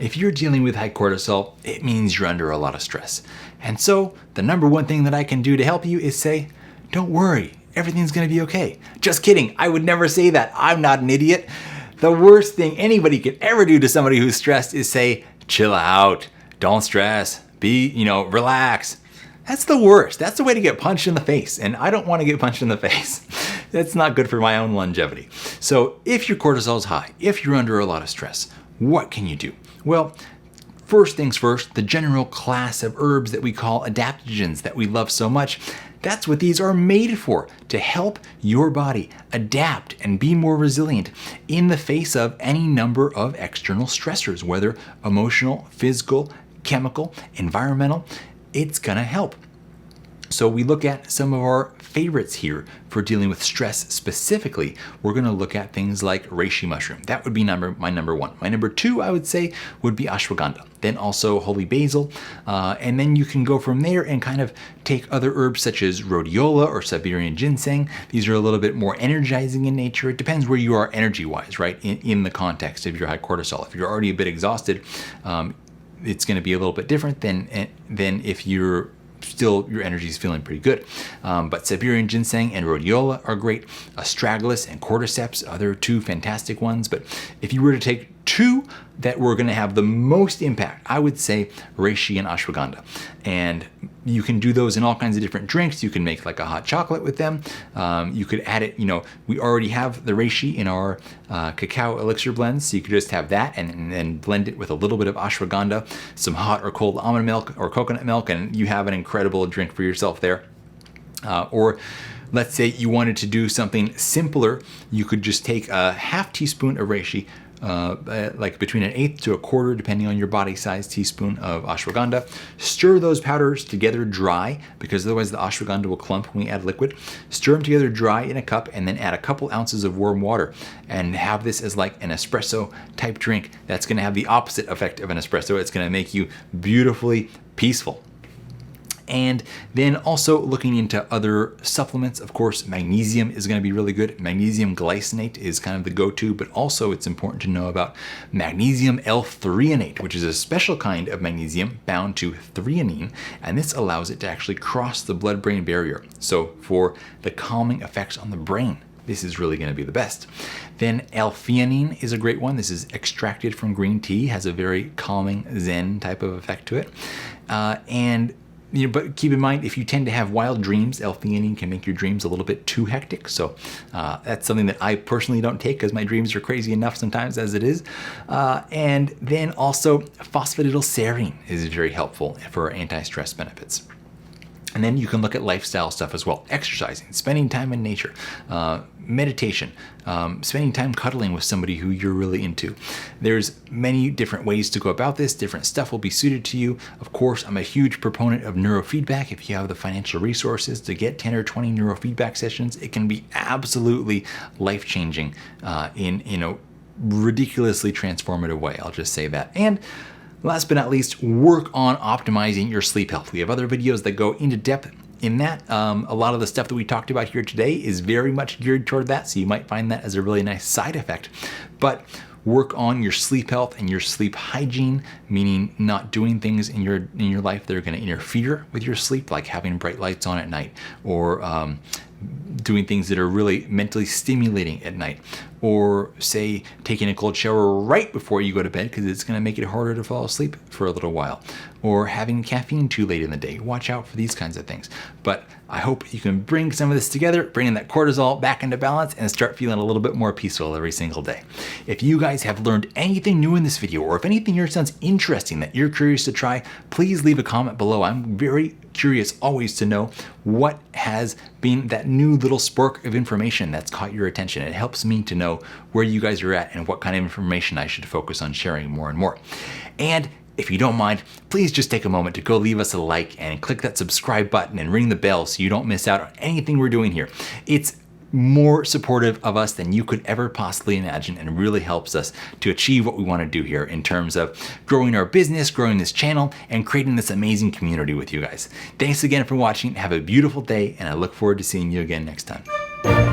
if you're dealing with high cortisol, it means you're under a lot of stress. And so the number one thing that I can do to help you is say, don't worry, everything's gonna be okay. Just kidding, I would never say that. I'm not an idiot. The worst thing anybody could ever do to somebody who's stressed is say, chill out, don't stress, relax. That's the worst. That's the way to get punched in the face. And I don't want to get punched in the face. That's not good for my own longevity. So if your cortisol is high, if you're under a lot of stress, what can you do? Well, first things first, the general class of herbs that we call adaptogens that we love so much, that's what these are made for, to help your body adapt and be more resilient in the face of any number of external stressors, whether emotional, physical, chemical, environmental. It's gonna help. So we look at some of our favorites here for dealing with stress specifically. We're gonna look at things like reishi mushroom. That would be my number one. My number two, I would say, would be ashwagandha. Then also holy basil. And then you can go from there and kind of take other herbs such as rhodiola or Siberian ginseng. These are a little bit more energizing in nature. It depends where you are energy-wise, right? In the context of your high cortisol. If you're already a bit exhausted, it's going to be a little bit different than if your energy is feeling pretty good. But Siberian ginseng and rhodiola are great. Astragalus and cordyceps, other two fantastic ones. But if you were to take two that were going to have the most impact, I would say reishi and ashwagandha. And you can do those in all kinds of different drinks. You can make like a hot chocolate with them. You could add it, we already have the reishi in our cacao elixir blends. So you could just have that and then blend it with a little bit of ashwagandha, some hot or cold almond milk or coconut milk, and you have an incredible drink for yourself there. Or let's say you wanted to do something simpler. You could just take a half teaspoon of reishi, like between an eighth to a quarter, depending on your body size, teaspoon of ashwagandha. Stir those powders together dry, because otherwise the ashwagandha will clump when we add liquid. Stir them together dry in a cup and then add a couple ounces of warm water and have this as like an espresso type drink. That's going to have the opposite effect of an espresso. It's going to make you beautifully peaceful. And then also looking into other supplements, of course, magnesium is going to be really good. Magnesium glycinate is kind of the go-to, but also it's important to know about magnesium L-threonate, which is a special kind of magnesium bound to threonine, and this allows it to actually cross the blood-brain barrier. So for the calming effects on the brain, this is really going to be the best. Then L-theanine is a great one. This is extracted from green tea, has a very calming Zen type of effect to it. But keep in mind, if you tend to have wild dreams, L-theanine can make your dreams a little bit too hectic. So that's something that I personally don't take because my dreams are crazy enough sometimes as it is. And then also phosphatidylserine is very helpful for anti-stress benefits. And then you can look at lifestyle stuff as well. Exercising, spending time in nature, meditation, spending time cuddling with somebody who you're really into. There's many different ways to go about this. Different stuff will be suited to you. Of course, I'm a huge proponent of neurofeedback. If you have the financial resources to get 10 or 20 neurofeedback sessions, it can be absolutely life-changing in a ridiculously transformative way. I'll just say that. And last but not least, work on optimizing your sleep health. We have other videos that go into depth in that. A lot of the stuff that we talked about here today is very much geared toward that, so you might find that as a really nice side effect. But work on your sleep health and your sleep hygiene, meaning not doing things in your life that are going to interfere with your sleep, like having bright lights on at night, or doing things that are really mentally stimulating at night, or say taking a cold shower right before you go to bed because it's going to make it harder to fall asleep for a little while, or having caffeine too late in the day. Watch out for these kinds of things. But I hope you can bring some of this together, bringing that cortisol back into balance, and start feeling a little bit more peaceful every single day. If you guys have learned anything new in this video, or if anything here sounds interesting that you're curious to try, please leave a comment below. I'm very curious always to know what has been that new little spark of information that's caught your attention. It helps me to know where you guys are at and what kind of information I should focus on sharing more and more. And if you don't mind, please just take a moment to go leave us a like and click that subscribe button and ring the bell so you don't miss out on anything we're doing here. It's more supportive of us than you could ever possibly imagine, and really helps us to achieve what we want to do here in terms of growing our business, growing this channel, and creating this amazing community with you guys. Thanks again for watching. Have a beautiful day, and I look forward to seeing you again next time.